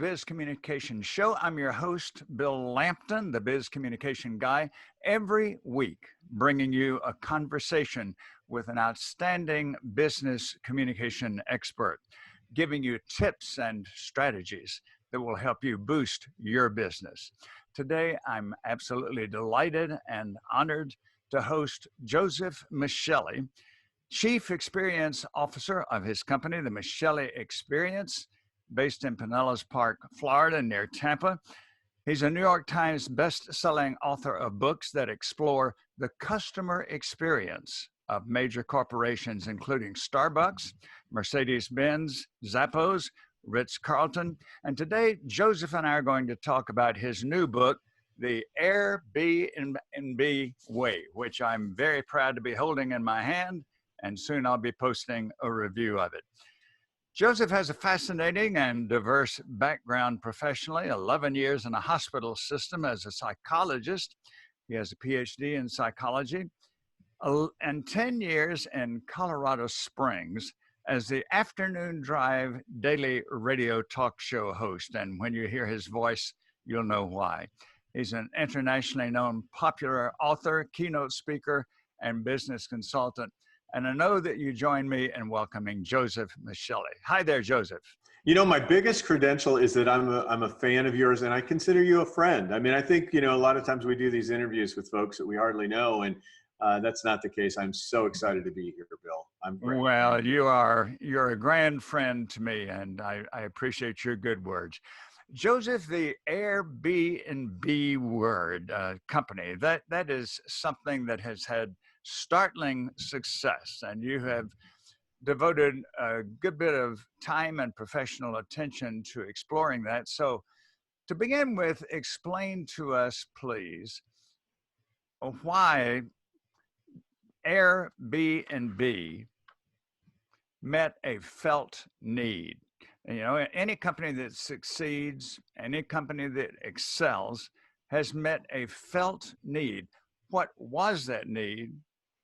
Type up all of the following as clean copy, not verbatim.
Biz Communication Show. I'm your host, Bill Lampton, the Biz Communication Guy, every week bringing you a conversation with an outstanding business communication expert, giving you tips and strategies that will help you boost your business. Today, I'm absolutely delighted and honored to host Joseph Michelli, Chief Experience Officer of his company, the Michelli Experience, based in Pinellas Park, Florida, near Tampa. He's a New York Times best-selling author of books that explore the customer experience of major corporations, including Starbucks, Mercedes-Benz, Zappos, Ritz-Carlton. And today, Joseph and I are going to talk about his new book, The Airbnb Way, which I'm very proud to be holding in my hand, and soon I'll be posting a review of it. Joseph has a fascinating and diverse background professionally, 11 years in a hospital system as a psychologist. He has a Ph.D. in psychology, and 10 years in Colorado Springs as the afternoon drive daily radio talk show host. And when you hear his voice, you'll know why. He's an internationally known popular author, keynote speaker, and business consultant. And I know that you join me in welcoming Joseph Michelli. Hi there, Joseph. You know, my biggest credential is that I'm a fan of yours, and I consider you a friend. I mean, I think, a lot of times we do these interviews with folks that we hardly know, and that's not the case. I'm so excited to be here, Bill. I'm great. Well, you're a grand friend to me, and I appreciate your good words. Joseph, the Airbnb word company, that is something that has had startling success, and you have devoted a good bit of time and professional attention to exploring that. So to begin with, explain to us, please, why Airbnb met a felt need. Any company that succeeds, any company that excels has met a felt need. What was that need?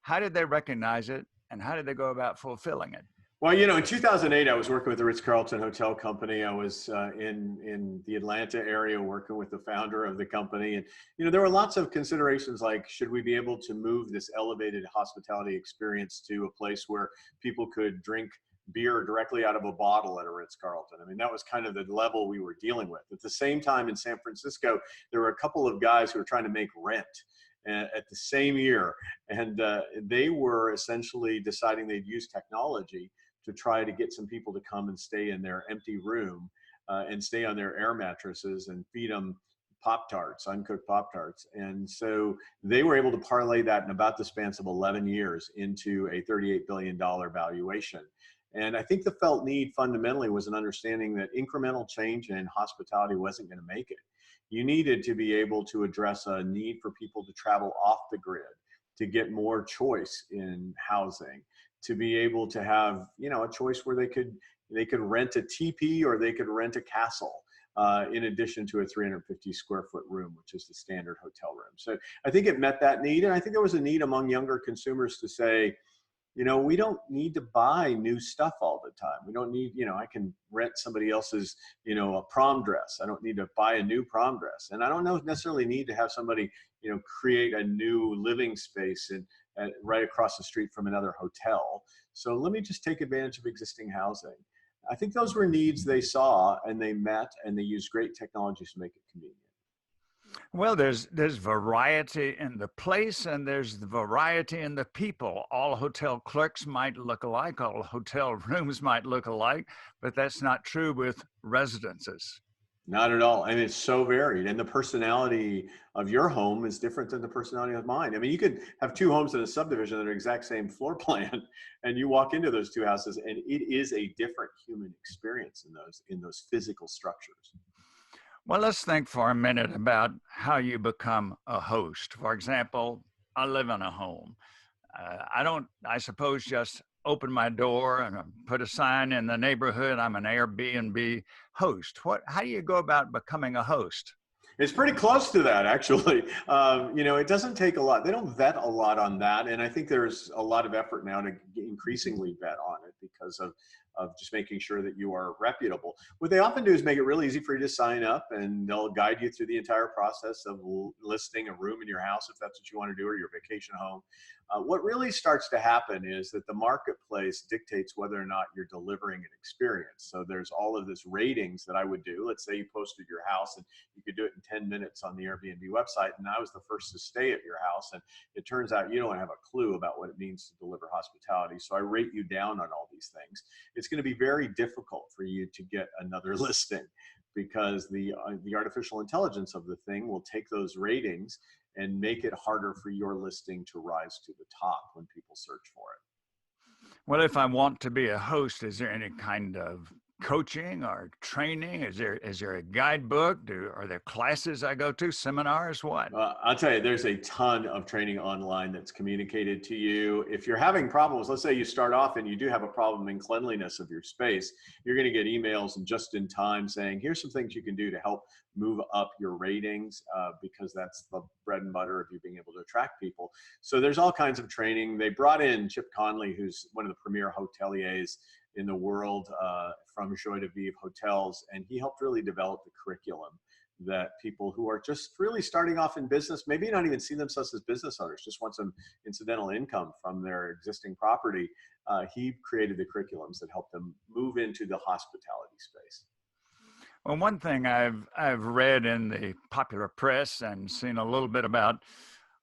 How did they recognize it? And how did they go about fulfilling it? Well, in 2008, I was working with the Ritz-Carlton Hotel Company. I was in the Atlanta area working with the founder of the company. And, there were lots of considerations like, should we be able to move this elevated hospitality experience to a place where people could drink beer directly out of a bottle at a Ritz-Carlton? I mean, that was kind of the level we were dealing with. At the same time in San Francisco, there were a couple of guys who were trying to make rent at the same year. And they were essentially deciding they'd use technology to try to get some people to come and stay in their empty room and stay on their air mattresses and feed them Pop-Tarts, uncooked Pop-Tarts. And so they were able to parlay that in about the span of 11 years into a $38 billion valuation. And I think the felt need fundamentally was an understanding that incremental change in hospitality wasn't going to make it. You needed to be able to address a need for people to travel off the grid, to get more choice in housing, to be able to have, a choice where they could rent a teepee or they could rent a castle, in addition to a 350 square foot room, which is the standard hotel room. So I think it met that need. And I think there was a need among younger consumers to say, we don't need to buy new stuff all the time. We don't need, I can rent somebody else's, a prom dress. I don't need to buy a new prom dress. And I don't necessarily need to have somebody, create a new living space right across the street from another hotel. So let me just take advantage of existing housing. I think those were needs they saw and they met, and they used great technologies to make it convenient. Well, there's variety in the place, and there's the variety in the people. All hotel clerks might look alike, all hotel rooms might look alike, but that's not true with residences. Not at all. I mean, it's so varied, and the personality of your home is different than the personality of mine. I mean, you could have two homes in a subdivision that are exact same floor plan, and you walk into those two houses, and it is a different human experience in those physical structures. Well, let's think for a minute about how you become a host. For example, I live in a home. I suppose, just open my door and put a sign in the neighborhood. I'm an Airbnb host. How do you go about becoming a host? It's pretty close to that, actually. It doesn't take a lot. They don't vet a lot on that. And I think there's a lot of effort now to increasingly vet on it because of of just making sure that you are reputable. What they often do is make it really easy for you to sign up, and they'll guide you through the entire process of listing a room in your house if that's what you want to do, or your vacation home. What really starts to happen is that the marketplace dictates whether or not you're delivering an experience. So there's all of this ratings that I would do. Let's say you posted your house and you could do it in 10 minutes on the Airbnb website, and I was the first to stay at your house, and it turns out you don't have a clue about what it means to deliver hospitality. So I rate you down on all these things. It's going to be very difficult for you to get another listing, because the artificial intelligence of the thing will take those ratings and make it harder for your listing to rise to the top when people search for it. Well, if I want to be a host, is there any kind of coaching or training? Is there a guidebook? Are there classes I go to, seminars, what? I'll tell you, there's a ton of training online that's communicated to you. If you're having problems, let's say you start off and you do have a problem in cleanliness of your space, you're going to get emails and just in time saying, here's some things you can do to help move up your ratings, because that's the bread and butter of you being able to attract people. So there's all kinds of training. They brought in Chip Conley, who's one of the premier hoteliers in the world, from Joie de Vivre Hotels, and he helped really develop the curriculum that people who are just really starting off in business, maybe not even see themselves as business owners, just want some incidental income from their existing property. He created the curriculums that help them move into the hospitality space. Well, one thing I've read in the popular press and seen a little bit about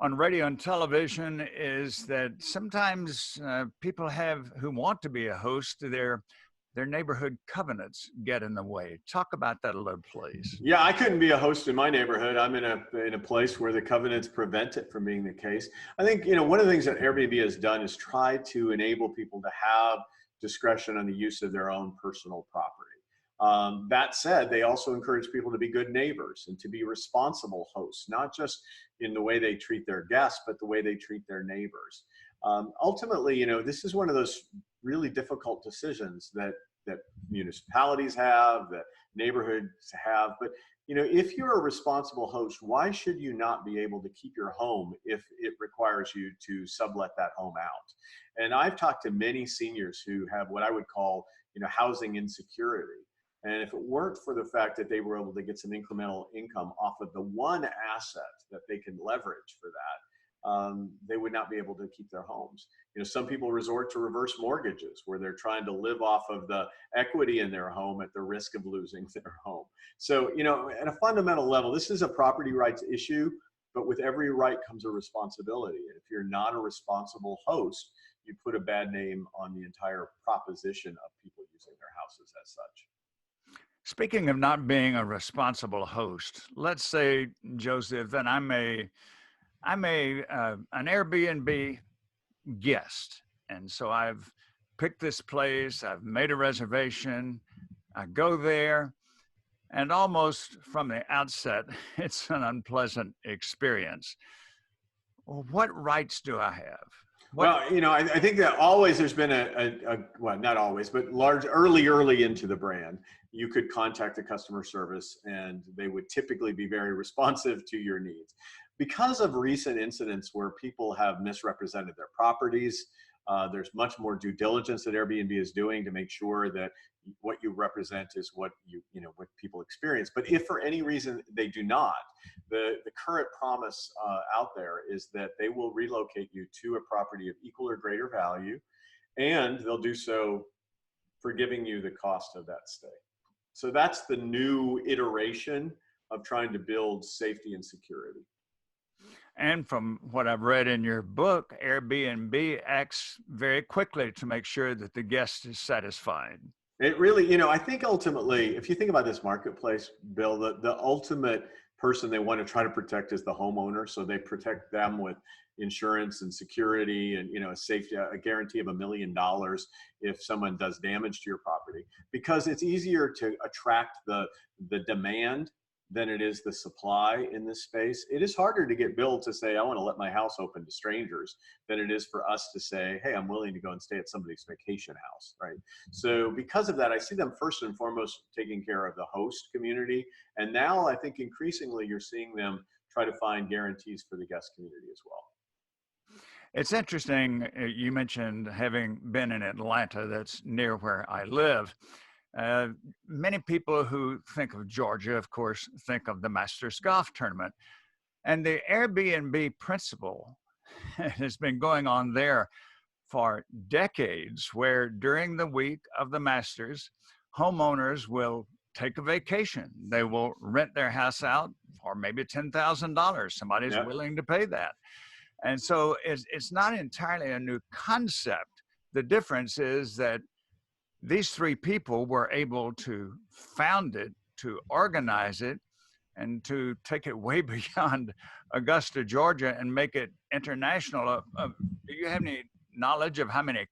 on radio and television is that sometimes people who want to be a host, their neighborhood covenants get in the way. Talk about that a little, please. Yeah, I couldn't be a host in my neighborhood. I'm in a place where the covenants prevent it from being the case. I think, one of the things that Airbnb has done is try to enable people to have discretion on the use of their own personal property. That said, they also encourage people to be good neighbors and to be responsible hosts, not just in the way they treat their guests, but the way they treat their neighbors. Ultimately, this is one of those really difficult decisions that municipalities have, that neighborhoods have. But if you're a responsible host, why should you not be able to keep your home if it requires you to sublet that home out? And I've talked to many seniors who have what I would call housing insecurity. And if it weren't for the fact that they were able to get some incremental income off of the one asset that they can leverage for that, they would not be able to keep their homes. Some people resort to reverse mortgages where they're trying to live off of the equity in their home at the risk of losing their home. So, at a fundamental level, this is a property rights issue, but with every right comes a responsibility. And if you're not a responsible host, you put a bad name on the entire proposition of people using their houses as such. Speaking of not being a responsible host, let's say, Joseph, and I'm an Airbnb guest, and so I've picked this place, I've made a reservation, I go there, and almost from the outset, it's an unpleasant experience. Well, what rights do I have? Well, I think that always there's been well, not always, but early into the brand, you could contact the customer service and they would typically be very responsive to your needs. Because of recent incidents where people have misrepresented their properties, there's much more due diligence that Airbnb is doing to make sure that what you represent is what what people experience. But if for any reason they do not, the current promise out there is that they will relocate you to a property of equal or greater value, and they'll do so forgiving you the cost of that stay. So that's the new iteration of trying to build safety and security. And from what I've read in your book, Airbnb acts very quickly to make sure that the guest is satisfied. It really, I think ultimately, if you think about this marketplace, Bill, the ultimate person they want to try to protect is the homeowner. So they protect them with insurance and security and, a safety, a guarantee of $1 million if someone does damage to your property, because it's easier to attract the demand than it is the supply in this space. It is harder to get Bill to say, I want to let my house open to strangers, than it is for us to say, hey, I'm willing to go and stay at somebody's vacation house, right? So because of that, I see them first and foremost taking care of the host community. And now I think increasingly you're seeing them try to find guarantees for the guest community as well. It's interesting. You mentioned having been in Atlanta, that's near where I live. Uh, Many people who think of Georgia, of course, think of the Masters Golf Tournament. And the Airbnb principle has been going on there for decades, where during the week of the Masters, homeowners will take a vacation. They will rent their house out for maybe $10,000. Somebody's Yeah. willing to pay that. And so it's not entirely a new concept. The difference is that these three people were able to found it, to organize it, and to take it way beyond Augusta, Georgia, and make it international. Do you have any knowledge of how many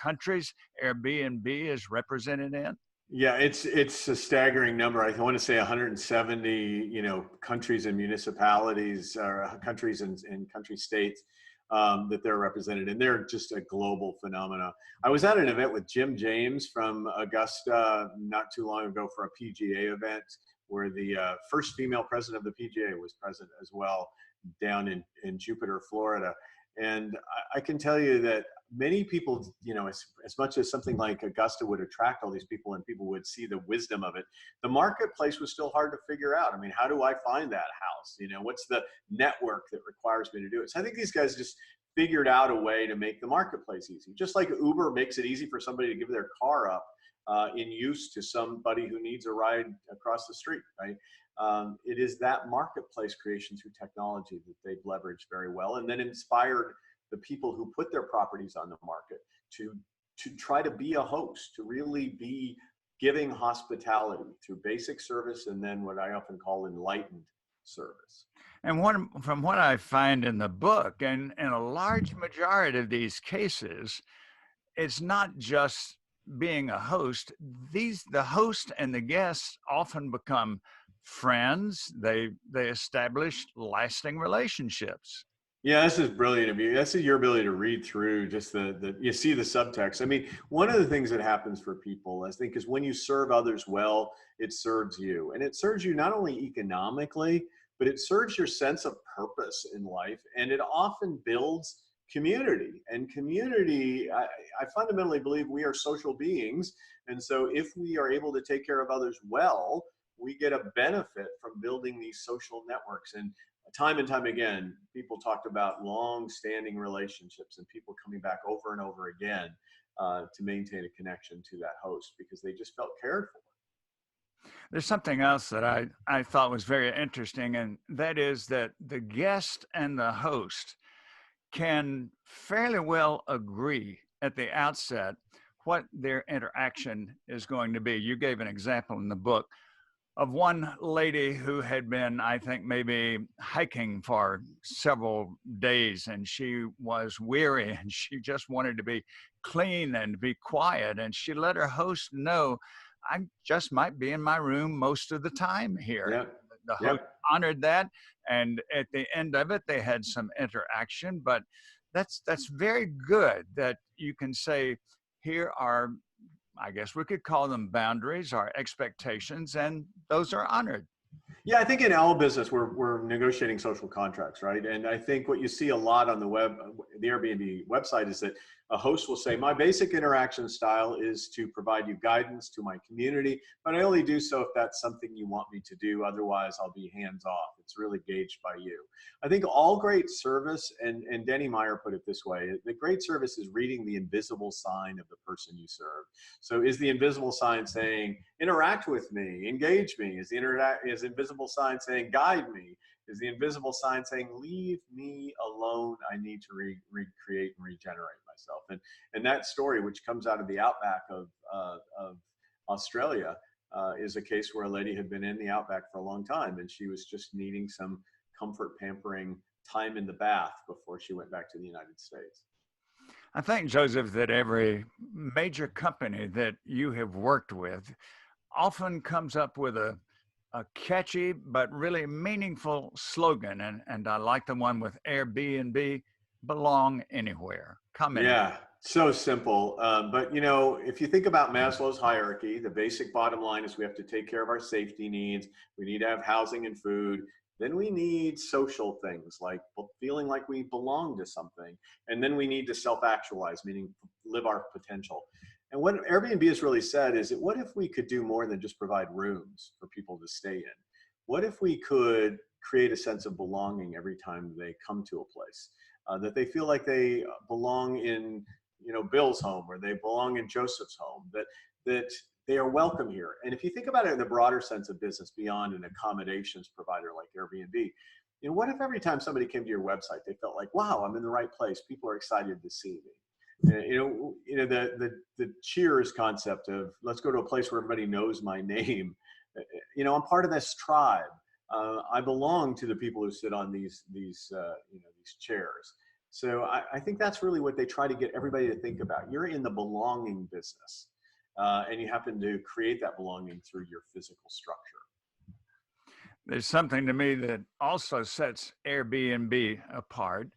countries Airbnb is represented in? Yeah, it's a staggering number. I want to say 170, countries and municipalities, or countries and country states that they're represented, and they're just a global phenomena. I was at an event with Jim James from Augusta not too long ago for a PGA event, where the first female president of the PGA was present as well, down in Jupiter, Florida. And I can tell you that many people, as much as something like Augusta would attract all these people and people would see the wisdom of it, the marketplace was still hard to figure out. I mean, how do I find that house? What's the network that requires me to do it? So I think these guys just figured out a way to make the marketplace easy. Just like Uber makes it easy for somebody to give their car up in use to somebody who needs a ride across the street, right? It is that marketplace creation through technology that they've leveraged very well, and then inspired the people who put their properties on the market to try to be a host, to really be giving hospitality through basic service, and then what I often call enlightened service. And from what I find in the book, and in a large majority of these cases, it's not just being a host. The host and the guests often become friends. They establish lasting relationships. Yeah, this is brilliant of you. That's your ability to read through just the you see the subtext. I mean, one of the things that happens for people, I think, is when you serve others well, it serves you. And it serves you not only economically, but it serves your sense of purpose in life. And it often builds community. And community, I fundamentally believe we are social beings. And so if we are able to take care of others well, we get a benefit from building these social networks. And time again, people talked about long-standing relationships and people coming back over and over again to maintain a connection to that host because they just felt cared for. There's something else that I thought was very interesting, and that is that the guest and the host can fairly well agree at the outset what their interaction is going to be. You gave an example in the book of one lady who had been, I think, maybe hiking for several days, and she was weary and she just wanted to be clean and be quiet. And she let her host know, I just might be in my room most of the time here. Yeah. The Yeah. host honored that. And at the end of it, they had some interaction. But that's very good that you can say, here are, I guess we could call them boundaries or expectations, and those are honored. Yeah, I think in our business, we're negotiating social contracts, right? And I think what you see a lot on the Airbnb website is that a host will say, my basic interaction style is to provide you guidance to my community, but I only do so if that's something you want me to do. Otherwise, I'll be hands off. It's really gauged by you. I think all great service, and Denny Meyer put it this way, the great service is reading the invisible sign of the person you serve. So is the invisible sign saying, interact with me, engage me? Is the invisible sign saying, guide me? Is the invisible sign saying, leave me alone? I need to recreate and regenerate myself. And that story, which comes out of the outback of Australia, is a case where a lady had been in the outback for a long time, and she was just needing some comfort, pampering time in the bath before she went back to the United States. I think, Joseph, that every major company that you have worked with often comes up with a catchy but really meaningful slogan. And I like the one with Airbnb, belong anywhere. Comment on. Yeah, so simple. But if you think about Maslow's hierarchy, the basic bottom line is we have to take care of our safety needs. We need to have housing and food. Then we need social things like feeling like we belong to something. And then we need to self actualize, meaning live our potential. And what Airbnb has really said is that what if we could do more than just provide rooms for people to stay in? What if we could create a sense of belonging every time they come to a place, that they feel like they belong in, Bill's home, or they belong in Joseph's home, that they are welcome here. And if you think about it in the broader sense of business beyond an accommodations provider like Airbnb, what if every time somebody came to your website, they felt like, wow, I'm in the right place. People are excited to see me. The Cheers concept of let's go to a place where everybody knows my name. I'm part of this tribe. I belong to the people who sit on these chairs. So I think that's really what they try to get everybody to think about. You're in the belonging business, and you happen to create that belonging through your physical structure. There's something to me that also sets Airbnb apart.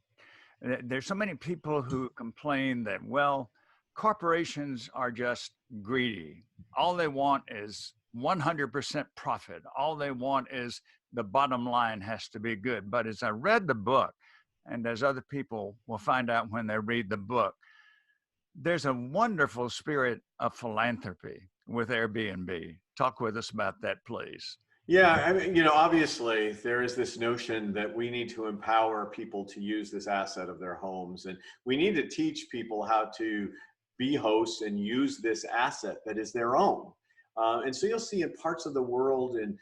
There's so many people who complain that, well, corporations are just greedy. All they want is 100% profit. All they want is the bottom line has to be good. But as I read the book, and as other people will find out when they read the book, there's a wonderful spirit of philanthropy with Airbnb. Talk with us about that, please. Yeah, I mean, obviously there is this notion that we need to empower people to use this asset of their homes, and we need to teach people how to be hosts and use this asset that is their own. And so you'll see in parts of the world, in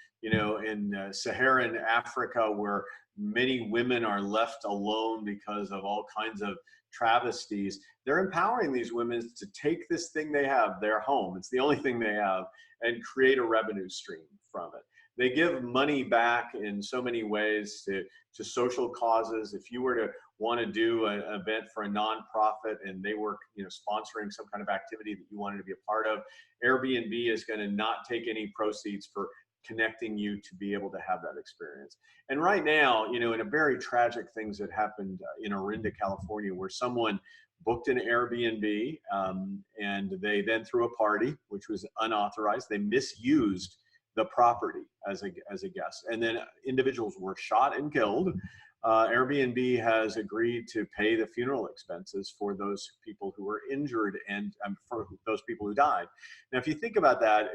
Saharan Africa, where many women are left alone because of all kinds of travesties, they're empowering these women to take this thing they have, their home, it's the only thing they have, and create a revenue stream from it. They give money back in so many ways to social causes. If you were to want to do an event for a nonprofit and they were sponsoring some kind of activity that you wanted to be a part of, Airbnb is going to not take any proceeds for connecting you to be able to have that experience. And right now, in a very tragic things that happened in Orinda, California, where someone booked an Airbnb, and they then threw a party, which was unauthorized. They misused the property as a guest, and then individuals were shot and killed. Airbnb has agreed to pay the funeral expenses for those people who were injured and for those people who died. Now, if you think about that,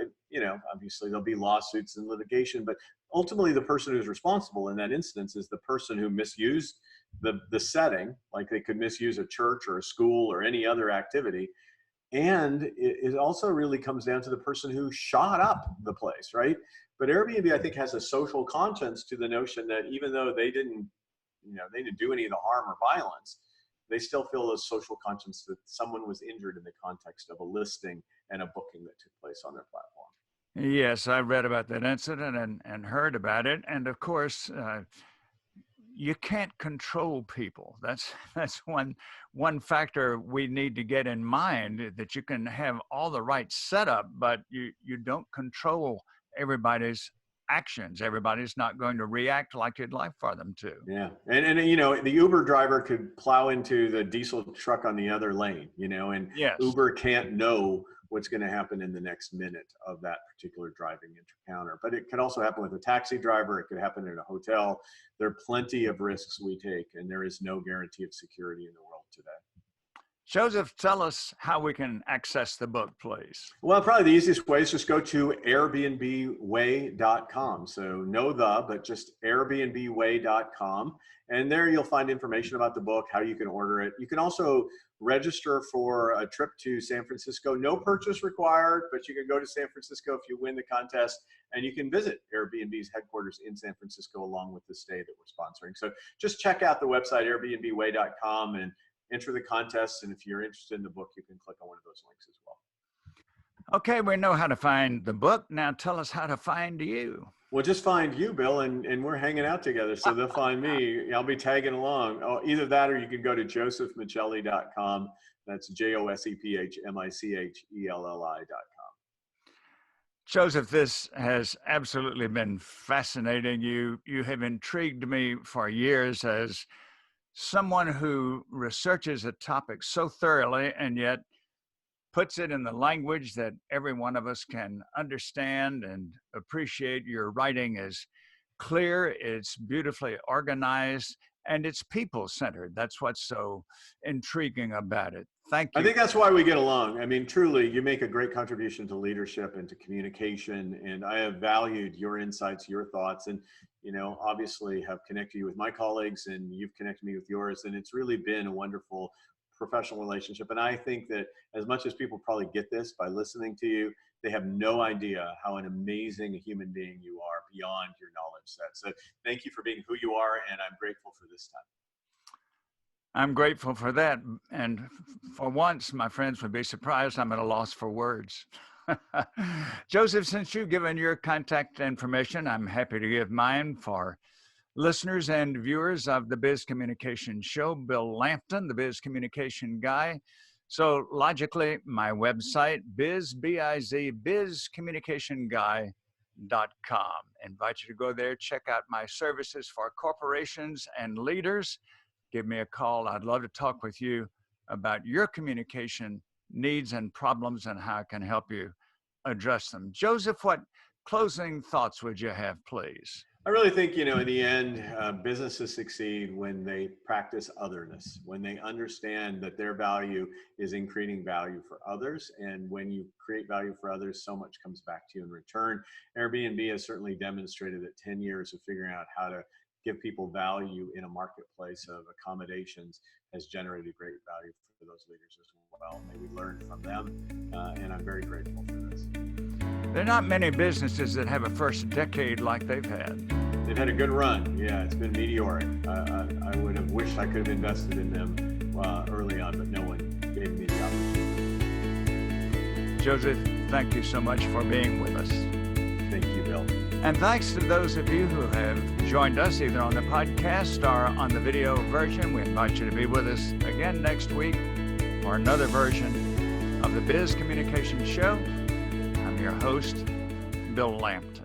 obviously there'll be lawsuits and litigation, but ultimately the person who's responsible in that instance is the person who misused the setting, like they could misuse a church or a school or any other activity. And it also really comes down to the person who shot up the place, right? But Airbnb, I think, has a social conscience to the notion that even though they didn't do any of the harm or violence, they still feel a social conscience that someone was injured in the context of a listing and a booking that took place on their platform. Yes, I read about that incident and heard about it. And of course, you can't control people. That's one factor we need to get in mind, that you can have all the right setup, but you don't control everybody's actions. Everybody's not going to react like you'd like for them to. Yeah, and the Uber driver could plow into the diesel truck on the other lane, and Yes. Uber can't know what's going to happen in the next minute of that particular driving encounter. But it could also happen with a taxi driver. It could happen in a hotel. There are plenty of risks we take, and there is no guarantee of security in the world today. Joseph, tell us how we can access the book, please. Well, probably the easiest way is just go to airbnbway.com. So but just airbnbway.com. And there you'll find information about the book, how you can order it. You can also register for a trip to San Francisco. No purchase required, but you can go to San Francisco if you win the contest, and you can visit Airbnb's headquarters in San Francisco along with the stay that we're sponsoring. So just check out the website, airbnbway.com, and enter the contest. And if you're interested in the book, you can click on one of those links as well. Okay, we know how to find the book. Now tell us how to find you. Well, just find you, Bill, and we're hanging out together, so they'll find me. I'll be tagging along. Oh, either that, or you can go to josephmichelli.com. That's josephmichelli.com. Joseph, this has absolutely been fascinating. You have intrigued me for years as someone who researches a topic so thoroughly and yet puts it in the language that every one of us can understand and appreciate. Your writing is clear, it's beautifully organized, and it's people-centered. That's what's so intriguing about it. Thank I you. think that's why we get along. I mean, truly, you make a great contribution to leadership and to communication. And I have valued your insights, your thoughts, and, obviously have connected you with my colleagues and you've connected me with yours. And it's really been a wonderful professional relationship. And I think that as much as people probably get this by listening to you, they have no idea how an amazing human being you are beyond your knowledge set. So thank you for being who you are. And I'm grateful for this time. I'm grateful for that. And for once, my friends would be surprised I'm at a loss for words. Joseph, since you've given your contact information, I'm happy to give mine for listeners and viewers of the Biz Communication Show. Bill Lampton, the Biz Communication Guy. So logically, my website, bizcommunicationguy.com. Invite you to go there, check out my services for corporations and leaders. Give me a call. I'd love to talk with you about your communication needs and problems and how I can help you address them. Joseph, what closing thoughts would you have, please? I really think, in the end, businesses succeed when they practice otherness, when they understand that their value is in creating value for others. And when you create value for others, so much comes back to you in return. Airbnb has certainly demonstrated that 10 years of figuring out how to give people value in a marketplace of accommodations has generated great value for those leaders as well. May we learn from them, and I'm very grateful for this. There are not many businesses that have a first decade like they've had. They've had a good run. Yeah, it's been meteoric. I would have wished I could have invested in them early on, but no one gave me the opportunity. Joseph, thank you so much for being with us. Thank you, Bill. And thanks to those of you who have joined us either on the podcast or on the video version. We invite you to be with us again next week for another version of the Biz Communication Show. I'm your host, Bill Lampton.